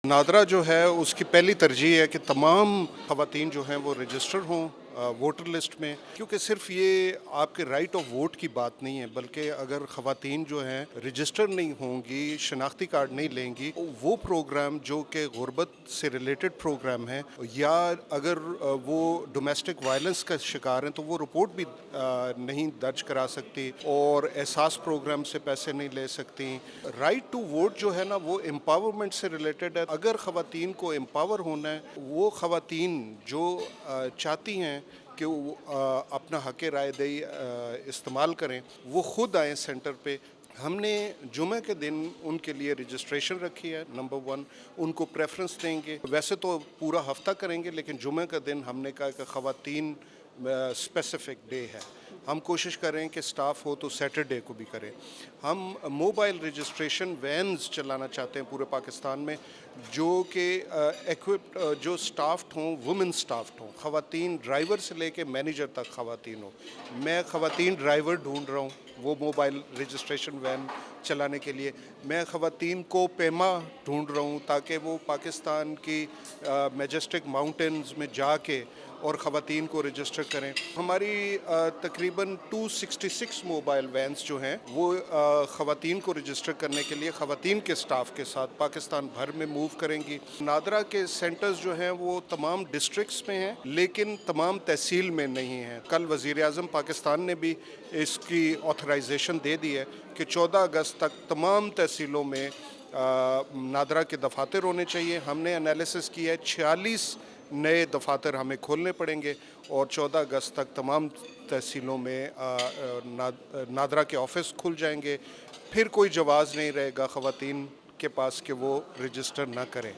नादरा जो है उसकी पहली तरजीह है कि तमाम ख़वातीन जो हैं वो रजिस्टर हों वोटर लिस्ट में, क्योंकि सिर्फ ये आपके राइट ऑफ वोट की बात नहीं है, बल्कि अगर ख़वातीन जो हैं रजिस्टर नहीं होंगी, शनाख्ती कार्ड नहीं लेंगी, तो वो प्रोग्राम जो कि गुरबत से रिलेटेड प्रोग्राम है, या अगर वो डोमेस्टिक वायलेंस का शिकार हैं तो वो रिपोर्ट भी नहीं दर्ज करा सकती और एहसास प्रोग्राम से पैसे नहीं ले सकती। राइट टू वोट जो है ना वो एम्पावरमेंट से रिलेटेड है। अगर ख़वातीन को एम्पावर होना है, वो ख़वातीन जो चाहती हैं कि वो अपना हक़ राय दही इस्तेमाल करें, वो ख़ुद आएँ सेंटर पे। हमने जुमे के दिन उनके लिए रजिस्ट्रेशन रखी है। नंबर 1 उनको प्रेफरेंस देंगे, वैसे तो पूरा हफ्ता करेंगे, लेकिन जुमे का दिन हमने कहा कि ख़वातीन स्पेसिफिक डे है। हम कोशिश करें कि स्टाफ हो तो सैटरडे को भी करें। हम मोबाइल रजिस्ट्रेशन वैन्स चलाना चाहते हैं पूरे पाकिस्तान में, जो कि इक्विप्ड जो स्टाफ्ड हों, वुमेन स्टाफ्ड हों, ख़वातीन ड्राइवर से लेके मैनेजर तक ख़वातीन हों। मैं ख़वातीन ड्राइवर ढूंढ रहा हूँ वो मोबाइल रजिस्ट्रेशन वैन चलाने के लिए। मैं ख़वातीन को पेमा ढूंढ रहा हूँ ताकि वो पाकिस्तान की मैजेस्टिक माउंटेन्स में जाके और ख़वातीन को रजिस्टर करें। हमारी तकरीबन 266 मोबाइल वैन्स जो हैं वो ख़वातीन को रजिस्टर करने के लिए ख़वातीन के स्टाफ के साथ पाकिस्तान भर में मूव करेंगी। नादरा के सेंटर्स जो हैं वो तमाम डिस्ट्रिक्ट्स में हैं, लेकिन तमाम तहसील में नहीं हैं। कल वज़ीर-ए-आज़म पाकिस्तान ने भी इसकी ऑथराइजेशन दे दी है कि 14 अगस्त तक तमाम तहसीलों में नादरा के दफातर होने चाहिए। हमने एनालिसिस किया है 46 नए दफातर हमें खोलने पड़ेंगे और 14 अगस्त तक तमाम तहसीलों में नादरा के ऑफिस खुल जाएंगे। फिर कोई जवाज़ नहीं रहेगा ख़वातीन के पास कि वो रजिस्टर ना करें।